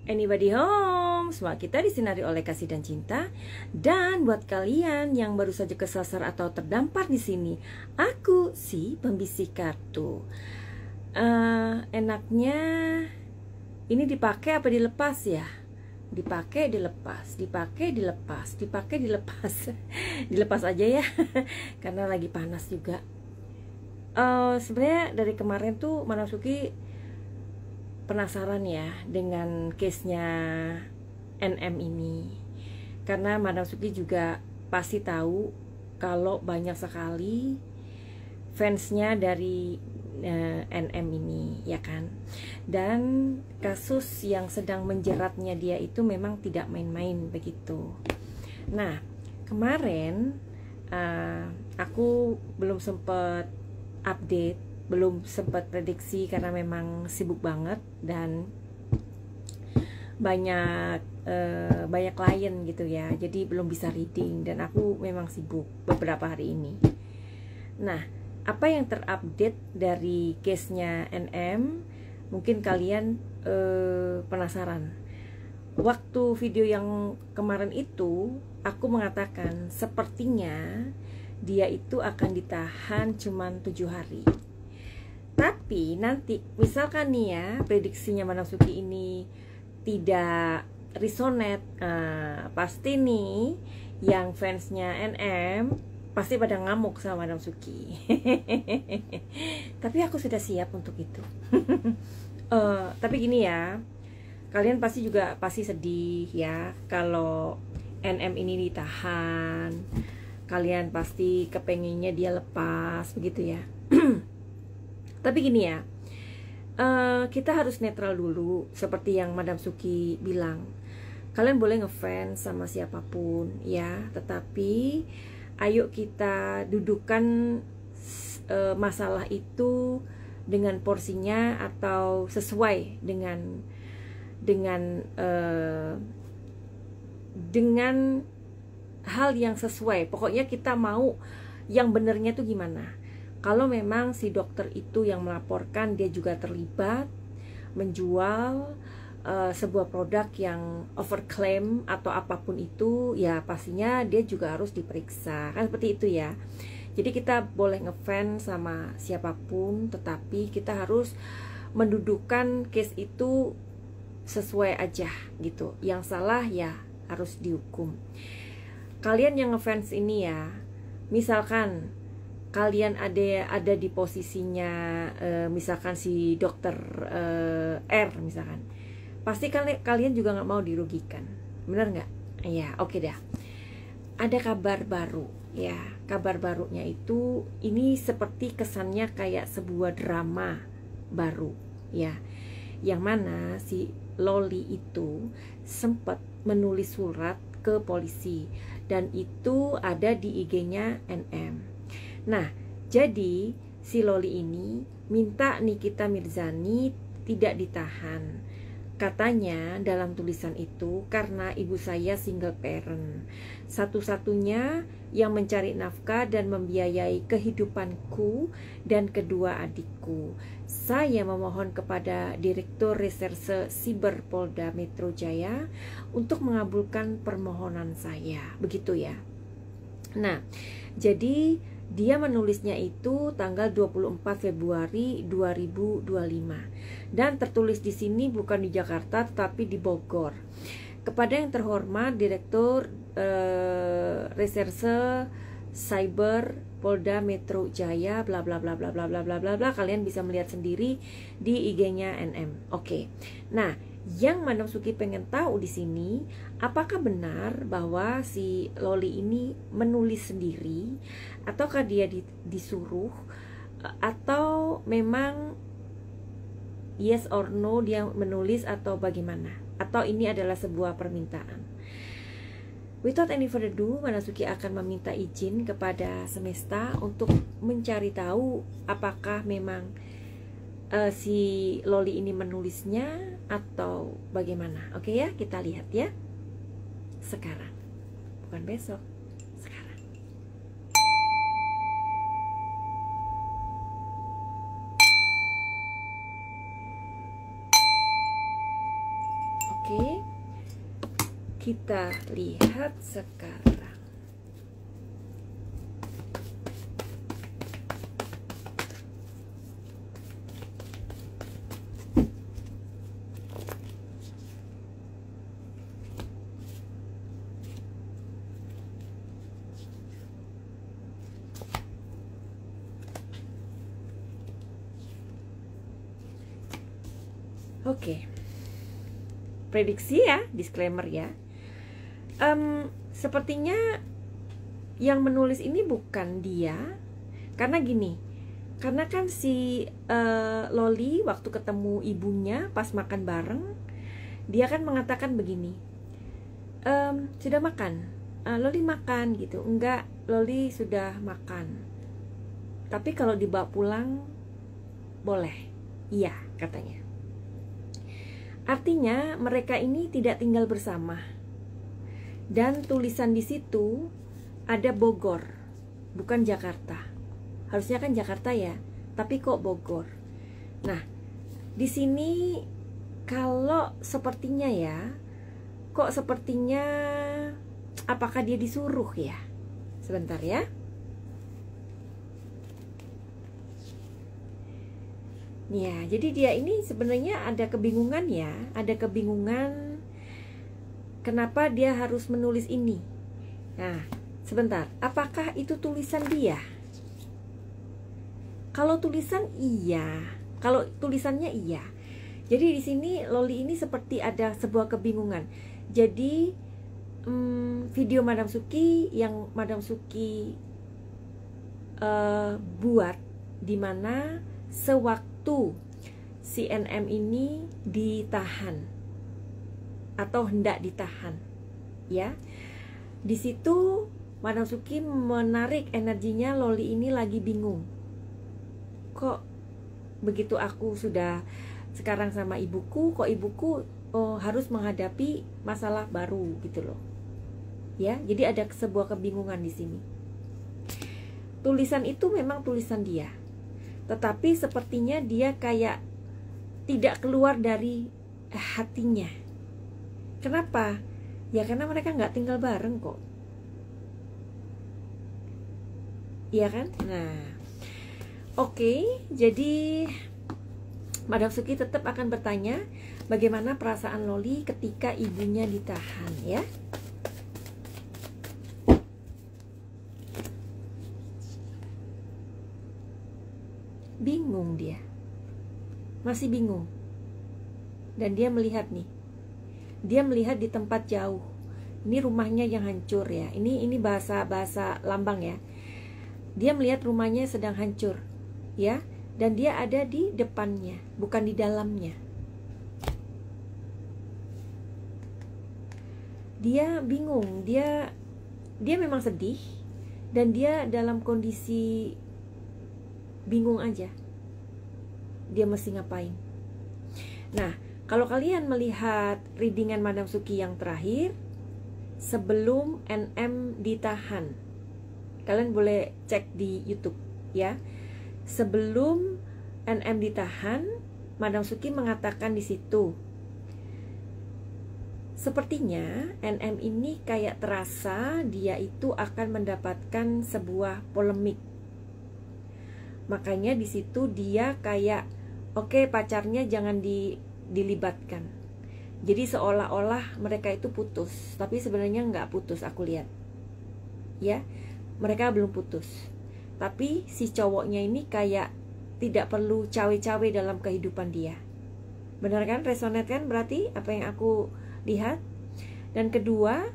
Anybody home? Semua kita disinari oleh kasih dan cinta. Dan buat kalian yang baru saja kesasar atau terdampar di sini, aku si pembisik kartu. Enaknya ini dipakai apa dilepas ya? Dipakai, dilepas, dipakai, dilepas, dipakai, dilepas. Dilepas aja ya, karena lagi panas juga. Sebenarnya dari kemarin tuh Manasuki penasaran ya dengan case-nya NM ini, karena Madam Suki juga pasti tahu kalau banyak sekali fansnya dari NM ini, ya kan. Dan kasus yang sedang menjeratnya dia itu memang tidak main-main begitu. Nah, kemarin aku belum sempat update, belum sempat prediksi karena memang sibuk banget dan banyak klien gitu ya, jadi belum bisa reading dan aku memang sibuk beberapa hari ini. Nah, apa yang terupdate dari case-nya NM? Mungkin kalian penasaran. Waktu video yang kemarin itu aku mengatakan sepertinya dia itu akan ditahan cuman 7 hari. Tapi nanti misalkan nih ya, prediksinya Manasuki ini tidak resonate, pasti nih yang fansnya NM pasti pada ngamuk sama Madam Suki. Tapi aku sudah siap untuk itu. Tapi gini ya, kalian pasti juga pasti sedih ya kalau NM ini ditahan. Kalian pasti kepengennya dia lepas begitu ya. Tapi gini ya, kita harus netral dulu seperti yang Madam Suki bilang. Kalian boleh ngefans sama siapapun ya, tetapi ayo kita dudukkan masalah itu dengan porsinya atau sesuai dengan hal yang sesuai. Pokoknya kita mau yang benernya tuh gimana. Kalau memang si dokter itu yang melaporkan dia juga terlibat menjual sebuah produk yang overclaim atau apapun itu, ya pastinya dia juga harus diperiksa, kan seperti itu ya. Jadi kita boleh ngefans sama siapapun, tetapi kita harus mendudukan case itu sesuai aja gitu. Yang salah ya harus dihukum. Kalian yang ngefans ini ya, misalkan kalian ada di posisinya misalkan si dokter R misalkan, pasti kalian juga nggak mau dirugikan, bener nggak? Ya oke dah. Ada kabar baru ya, kabar barunya itu ini seperti kesannya kayak sebuah drama baru ya, yang mana si Loli itu sempat menulis surat ke polisi dan itu ada di IG-nya NM. Nah, jadi si Loli ini minta Nikita Mirzani tidak ditahan. Katanya dalam tulisan itu karena ibu saya single parent, satu-satunya yang mencari nafkah dan membiayai kehidupanku dan kedua adikku. Saya memohon kepada Direktur Reserse Siber Polda Metro Jaya untuk mengabulkan permohonan saya. Begitu ya. Nah, jadi dia menulisnya itu tanggal 24 Februari 2025 dan tertulis di sini bukan di Jakarta tetapi di Bogor. Kepada yang terhormat Direktur Reserse Cyber Polda Metro Jaya bla bla bla bla bla bla bla bla bla. Kalian bisa melihat sendiri di IG-nya NM. Oke. Nah, yang Madam Suki pengen tahu di sini, apakah benar bahwa si Loli ini menulis sendiri, ataukah dia disuruh, atau memang yes or no dia menulis atau bagaimana? Atau ini adalah sebuah permintaan? Without any further ado, Madam Suki akan meminta izin kepada semesta untuk mencari tahu apakah memang si Loli ini menulisnya atau bagaimana. Oke ya, kita lihat ya sekarang, bukan besok, sekarang. Oke, Kita lihat sekarang. Oke. Prediksi ya, disclaimer ya. Sepertinya yang menulis ini bukan dia, karena gini, karena kan si Loli waktu ketemu ibunya pas makan bareng, dia kan mengatakan begini, sudah makan, Loli makan gitu, enggak, Loli sudah makan, tapi kalau dibawa pulang boleh, iya katanya. Artinya mereka ini tidak tinggal bersama. Dan tulisan di situ ada Bogor, bukan Jakarta. Harusnya kan Jakarta ya, tapi kok Bogor. Nah, di sini kalau sepertinya ya, kok sepertinya apakah dia disuruh ya? Sebentar ya. Ya, jadi dia ini sebenarnya ada kebingungan ya, ada kebingungan kenapa dia harus menulis ini. Nah, sebentar, apakah itu tulisan dia? Kalau tulisan iya, kalau tulisannya iya. Jadi di sini Loli ini seperti ada sebuah kebingungan. Jadi video Madam Suki yang Madam Suki buat, dimana sewaktu si NM ini ditahan atau hendak ditahan, ya. Di situ Madam Suki menarik energinya Loli ini lagi bingung. Kok begitu aku sudah sekarang sama ibuku, kok ibuku harus menghadapi masalah baru gitu loh. Ya, jadi ada sebuah kebingungan di sini. Tulisan itu memang tulisan dia. Tetapi sepertinya dia kayak tidak keluar dari hatinya. Kenapa? Ya karena mereka nggak tinggal bareng kok. Iya kan? Nah, oke, jadi Madam Suki tetap akan bertanya bagaimana perasaan Loli ketika ibunya ditahan ya. Bingung dia, masih bingung. Dan dia melihat nih, dia melihat di tempat jauh. Ini rumahnya yang hancur ya. Ini bahasa lambang ya. Dia melihat rumahnya sedang hancur ya, dan dia ada di depannya, bukan di dalamnya. Dia bingung, dia memang sedih, dan dia dalam kondisi bingung aja. Dia mesti ngapain? Nah, kalau kalian melihat readingan Madam Suki yang terakhir sebelum NM ditahan, kalian boleh cek di YouTube ya. Sebelum NM ditahan, Madam Suki mengatakan di situ, sepertinya NM ini kayak terasa dia itu akan mendapatkan sebuah polemik. Makanya di situ dia kayak oke, pacarnya jangan dilibatkan. Jadi seolah-olah mereka itu putus, tapi sebenarnya nggak putus aku lihat. Ya, mereka belum putus. Tapi si cowoknya ini kayak tidak perlu cawe-cawe dalam kehidupan dia. Benar kan? Resonate kan berarti apa yang aku lihat? Dan kedua,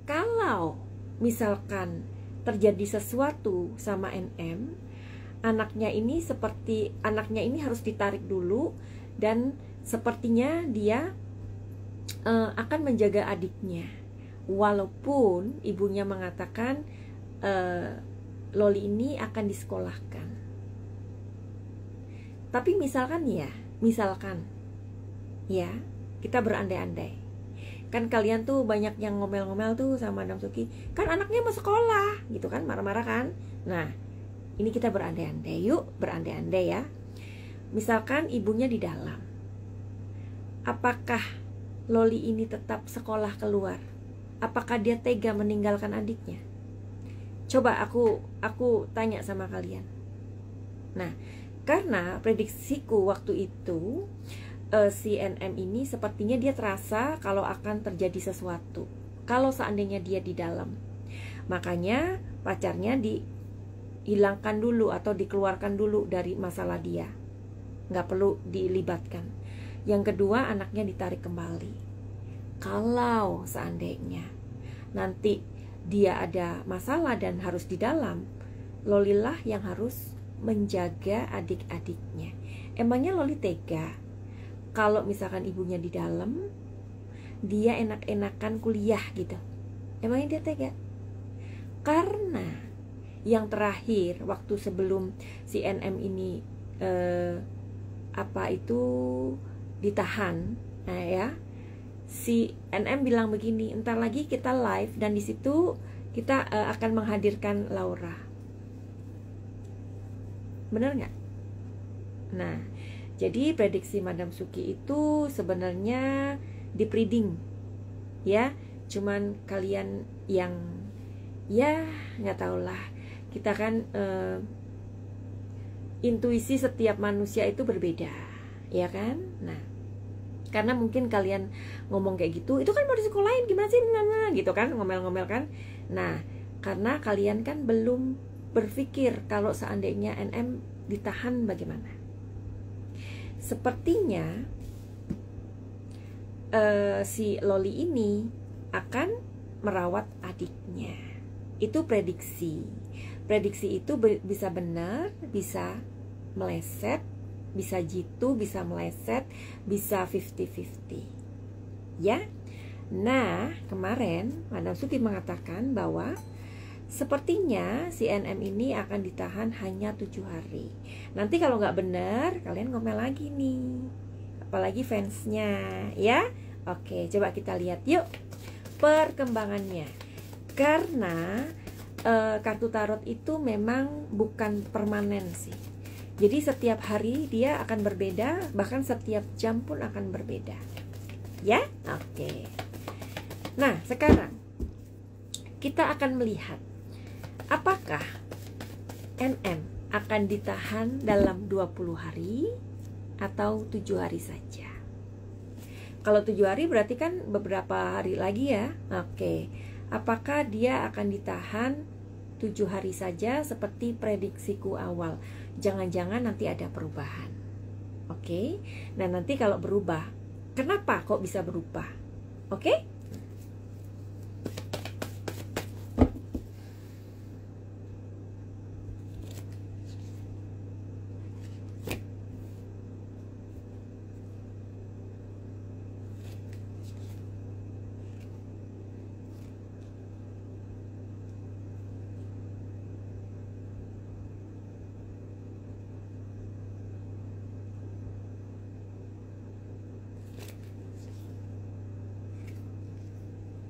kalau misalkan terjadi sesuatu sama NM, anaknya ini harus ditarik dulu, dan sepertinya dia akan menjaga adiknya, walaupun ibunya mengatakan Loli ini akan disekolahkan. Tapi misalkan ya kita berandai-andai. Kan kalian tuh banyak yang ngomel-ngomel tuh sama Madam Suki, kan anaknya mau sekolah gitu kan, marah-marah kan. Nah, ini kita berandai-andai, yuk berandai-andai ya. Misalkan ibunya di dalam, apakah Loli ini tetap sekolah keluar? Apakah dia tega meninggalkan adiknya? Coba aku tanya sama kalian. Nah, karena prediksiku waktu itu si NM ini sepertinya dia terasa kalau akan terjadi sesuatu kalau seandainya dia di dalam. Makanya pacarnya dihilangkan dulu atau dikeluarkan dulu dari masalah dia, nggak perlu dilibatkan. Yang kedua, anaknya ditarik kembali. Kalau seandainya nanti dia ada masalah dan harus di dalam, Lolilah yang harus menjaga adik-adiknya. Emangnya Loli tega kalau misalkan ibunya di dalam, dia enak-enakan kuliah gitu? Emangnya dia tega? Karena yang terakhir waktu sebelum si NM ini ditahan, nah ya, si NM bilang begini, entar lagi kita live dan di situ kita akan menghadirkan Laura. Bener nggak? Nah, jadi prediksi Madam Suki itu sebenarnya dipreding, ya. Cuman kalian yang ya nggak tahulah. Kita kan intuisi setiap manusia itu berbeda, ya kan? Nah, karena mungkin kalian ngomong kayak gitu, itu kan mau disekolahin gimana sih, nah, gitu kan, ngomel-ngomel kan. Nah, karena kalian kan belum berpikir kalau seandainya NM ditahan bagaimana. Sepertinya si Loli ini akan merawat adiknya. Itu prediksi. Prediksi itu bisa benar, bisa meleset, bisa jitu, bisa meleset, bisa 50-50. Ya. Nah, kemarin Madam Suki mengatakan bahwa sepertinya si NM ini akan ditahan hanya 7 hari. Nanti kalau nggak benar, kalian ngomel lagi nih. Apalagi fansnya, ya. Oke, coba kita lihat yuk perkembangannya. Karena kartu tarot itu memang bukan permanen sih. Jadi setiap hari dia akan berbeda, bahkan setiap jam pun akan berbeda. Ya, oke. Nah, sekarang kita akan melihat apakah NM akan ditahan dalam 20 hari atau 7 hari saja. Kalau 7 hari berarti kan beberapa hari lagi ya. Oke. Apakah dia akan ditahan 7 hari saja seperti prediksiku awal? Jangan-jangan nanti ada perubahan. Oke. Nah, nanti kalau berubah, kenapa kok bisa berubah? Oke?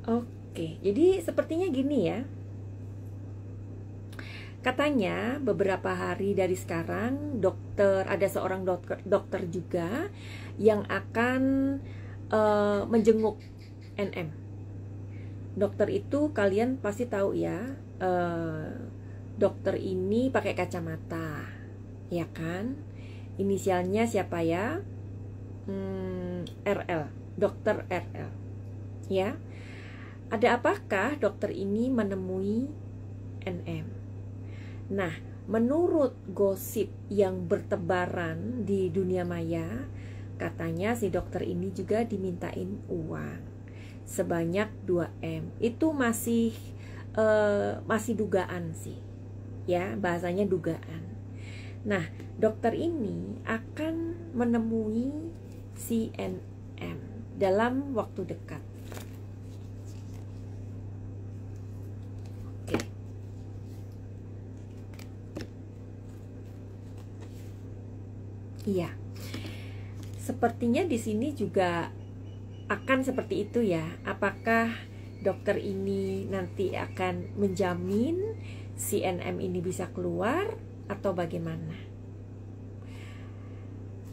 Oke, jadi sepertinya gini ya. Katanya beberapa hari dari sekarang ada seorang dokter juga yang akan menjenguk NM. Dokter itu kalian pasti tahu ya, dokter ini pakai kacamata, ya kan? Inisialnya siapa ya? RL, dokter RL, ya. Ada apakah dokter ini menemui NM? Nah, menurut gosip yang bertebaran di dunia maya, katanya si dokter ini juga dimintain uang sebanyak 2M. Itu masih dugaan sih, ya, bahasanya dugaan. Nah, dokter ini akan menemui si NM dalam waktu dekat. Iya, sepertinya di sini juga akan seperti itu ya. Apakah dokter ini nanti akan menjamin si NM ini bisa keluar atau bagaimana?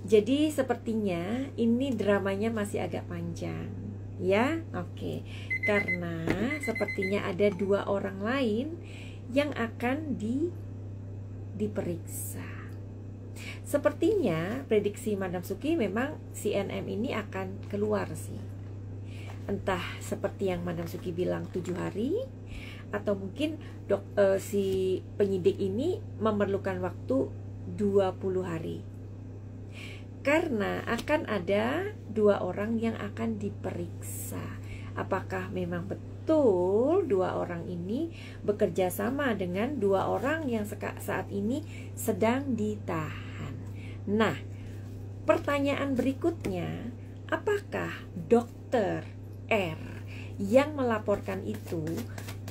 Jadi sepertinya ini dramanya masih agak panjang, ya. Oke. Karena sepertinya ada 2 orang lain yang akan diperiksa. Sepertinya prediksi Madam Suki memang si NM ini akan keluar sih. Entah seperti yang Madam Suki bilang 7 hari, atau mungkin si penyidik ini memerlukan waktu 20 hari. Karena akan ada 2 orang yang akan diperiksa. Apakah memang betul 2 orang ini bekerja sama dengan 2 orang yang saat ini sedang ditahan? Nah, pertanyaan berikutnya, apakah dokter R yang melaporkan itu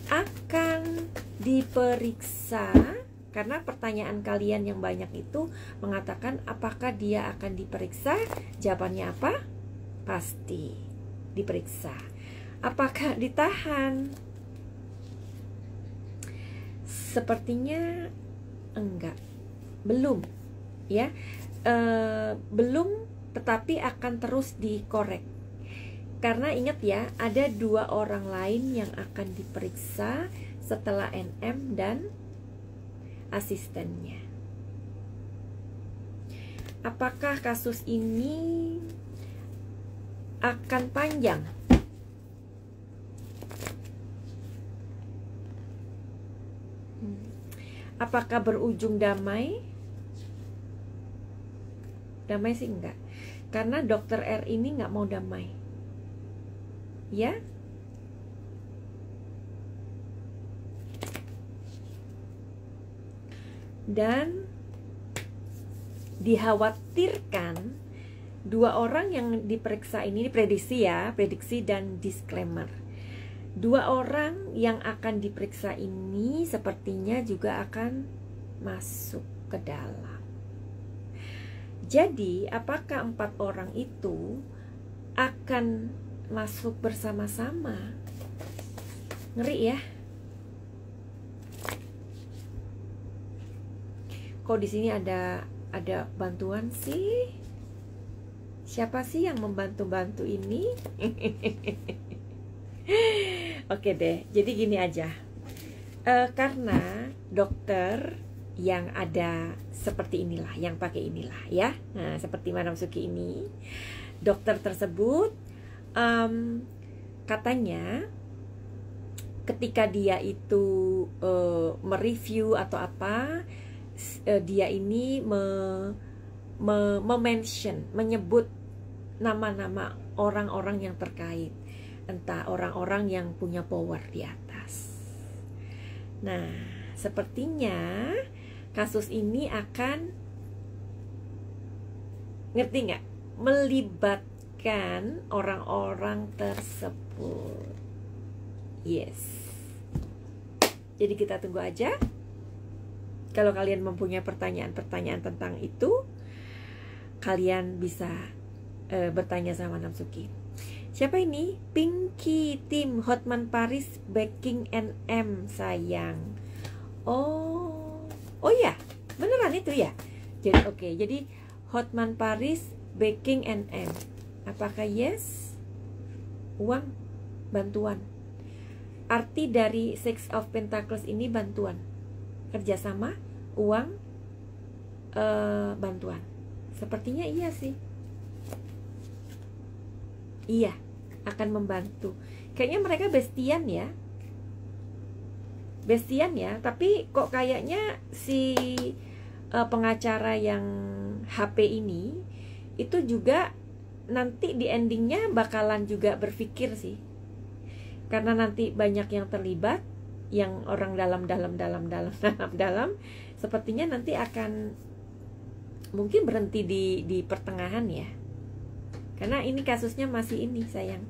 akan diperiksa? Karena pertanyaan kalian yang banyak itu mengatakan apakah dia akan diperiksa? Jawabannya apa? Pasti diperiksa. Apakah ditahan? Sepertinya enggak. Belum, ya. Belum, tetapi akan terus dikorek. Karena ingat ya, ada 2 orang lain yang akan diperiksa setelah NM dan asistennya. Apakah kasus ini akan panjang? Apakah berujung damai? Damai sih enggak, karena dokter R ini nggak mau damai, ya. Dan dikhawatirkan 2 orang yang diperiksa ini prediksi ya, prediksi dan disclaimer. 2 orang yang akan diperiksa ini sepertinya juga akan masuk ke dalam. Jadi, apakah 4 orang itu akan masuk bersama-sama? Ngeri ya. Kok di sini ada bantuan sih? Siapa sih yang membantu-bantu ini? Oke deh, jadi gini aja. Karena dokter yang ada seperti inilah, yang pakai inilah ya. Nah, seperti Madam Suki ini, dokter tersebut katanya ketika dia itu mereview atau apa, dia ini mention, menyebut nama-nama orang-orang yang terkait, entah orang-orang yang punya power di atas. Nah, sepertinya kasus ini akan, ngerti nggak, melibatkan orang-orang tersebut. Yes. Jadi kita tunggu aja. Kalau kalian mempunyai pertanyaan-pertanyaan tentang itu, kalian bisa bertanya sama Madam Suki. Siapa ini? Pinky Tim Hotman Paris Baking NM sayang. Oh ya, beneran itu ya. Jadi oke, jadi Hotman Paris Baking NM. Apakah yes? Uang, bantuan. Arti dari Six of Pentacles ini bantuan, kerjasama, uang, bantuan. Sepertinya iya sih. Iya, akan membantu. Kayaknya mereka bestian ya. Bestian ya, tapi kok kayaknya si pengacara yang HP ini itu juga nanti di endingnya bakalan juga berpikir sih. Karena nanti banyak yang terlibat, yang orang dalam, sepertinya nanti akan mungkin berhenti di pertengahan ya. Karena ini kasusnya masih ini sayang.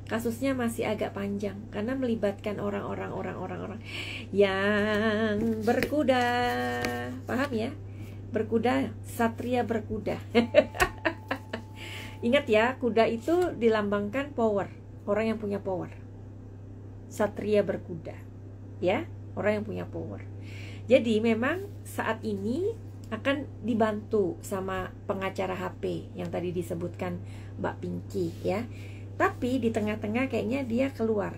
Kasusnya masih agak panjang karena melibatkan orang-orang yang berkuda. Paham ya? Berkuda, satria berkuda. Ingat ya, kuda itu dilambangkan power, orang yang punya power. Satria berkuda. Ya, orang yang punya power. Jadi memang saat ini akan dibantu sama pengacara HP yang tadi disebutkan Mbak Pinky ya. Tapi di tengah-tengah kayaknya dia keluar.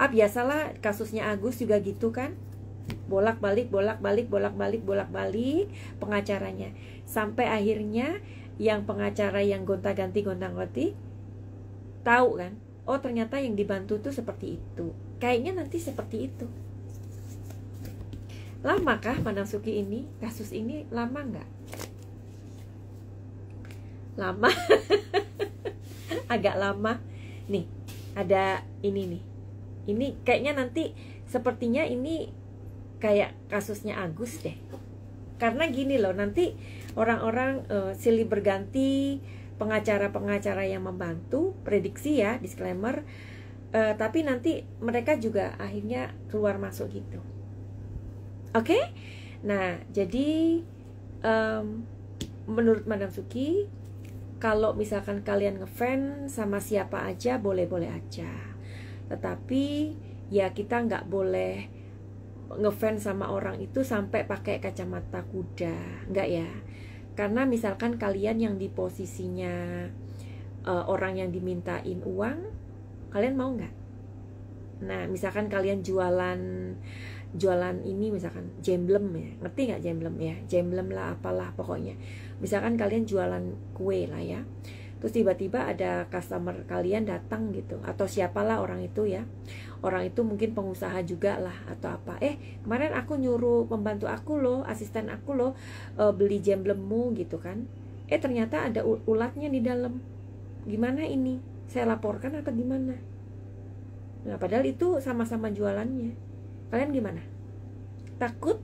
Biasalah kasusnya Agus juga gitu kan, bolak-balik pengacaranya, sampai akhirnya yang pengacara yang gonta-ganti tahu kan, oh ternyata yang dibantu tuh seperti itu. Kayaknya nanti seperti itu. Lama kah Madam Suki ini, kasus ini lama nggak? Lama. Agak lama. Nih ada ini nih, ini kayaknya nanti sepertinya ini kayak kasusnya Agus deh. Karena gini loh, nanti orang-orang silih berganti, pengacara-pengacara yang membantu, prediksi ya, disclaimer, tapi nanti mereka juga akhirnya keluar masuk gitu. Oke? Nah, jadi menurut Madam Suki, kalau misalkan kalian ngefans sama siapa aja, boleh-boleh aja. Tetapi ya kita nggak boleh ngefans sama orang itu sampai pakai kacamata kuda, nggak ya? Karena misalkan kalian yang di posisinya orang yang dimintain uang, kalian mau nggak? Nah, misalkan kalian jualan ini, misalkan jemblem ya, ngerti nggak jemblem ya? Jemblem lah, apalah pokoknya. Misalkan kalian jualan kue lah ya, terus tiba-tiba ada customer kalian datang gitu, atau siapalah orang itu ya, orang itu mungkin pengusaha juga lah atau apa, kemarin aku nyuruh pembantu aku loh, asisten aku loh, beli jemblemu gitu kan, ternyata ada ulatnya di dalam, gimana ini, saya laporkan atau gimana? Nah, padahal itu sama-sama jualannya. Kalian gimana? Takut?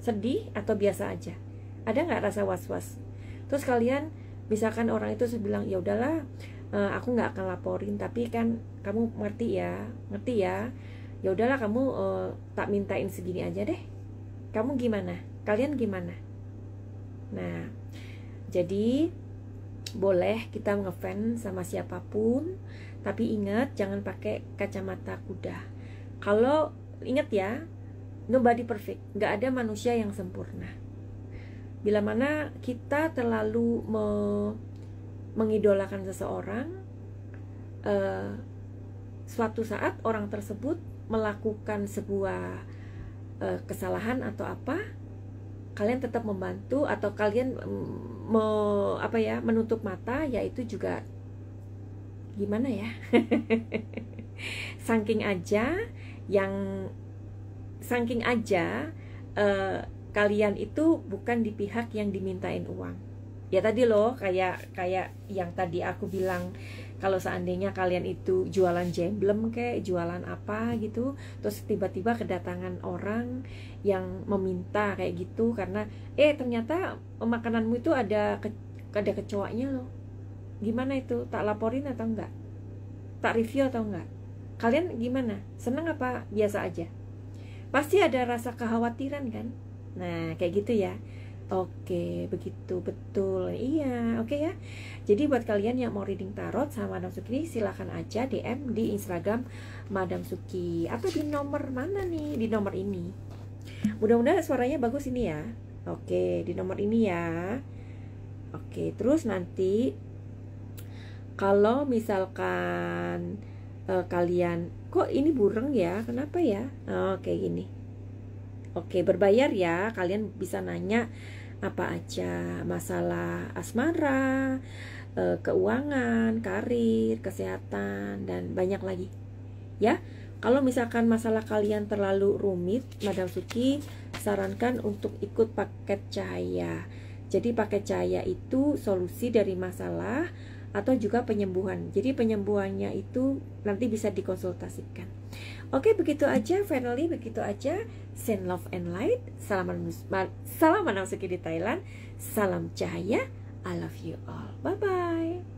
Sedih? Atau biasa aja? Ada nggak rasa was-was? Terus kalian, misalkan orang itu bilang, ya udahlah, aku nggak akan laporin, tapi kan kamu ngerti ya, ya udahlah kamu tak mintain segini aja deh. Kamu gimana? Kalian gimana? Nah, jadi boleh kita ngefans sama siapapun, tapi ingat jangan pakai kacamata kuda. Kalau ingat ya, nobody perfect, nggak ada manusia yang sempurna. Bila mana kita terlalu mengidolakan seseorang, suatu saat orang tersebut melakukan sebuah kesalahan atau apa, kalian tetap membantu atau kalian menutup mata, yaitu juga gimana ya? saking aja kalian itu bukan di pihak yang dimintain uang. Ya tadi loh, kayak yang tadi aku bilang, kalau seandainya kalian itu jualan jemblem kayak jualan apa gitu, terus tiba-tiba kedatangan orang yang meminta kayak gitu karena ternyata makananmu itu ada kecoaknya loh. Gimana itu? Tak laporin atau enggak? Tak review atau enggak? Kalian gimana? Senang apa biasa aja? Pasti ada rasa kekhawatiran kan? Nah, kayak gitu ya. Oke, begitu, betul. Iya, oke ya. Jadi buat kalian yang mau reading tarot sama Madam Suki, silahkan aja DM di Instagram Madam Suki. Atau di nomor mana nih? Di nomor ini. Mudah-mudahan suaranya bagus ini ya. Oke, di nomor ini ya. Oke, terus nanti kalau misalkan kalian, kok ini bureng ya? Kenapa ya? Oke, gini. Oke, berbayar ya. Kalian bisa nanya apa aja, masalah asmara, keuangan, karir, kesehatan, dan banyak lagi. Ya, kalau misalkan masalah kalian terlalu rumit, Madam Suki sarankan untuk ikut paket cahaya. Jadi paket cahaya itu solusi dari masalah atau juga penyembuhan. Jadi penyembuhannya itu nanti bisa dikonsultasikan. Oke, begitu aja, finally begitu aja. Send love and light. Salam Madam Suki di Thailand. Salam cahaya. I love you all. Bye bye.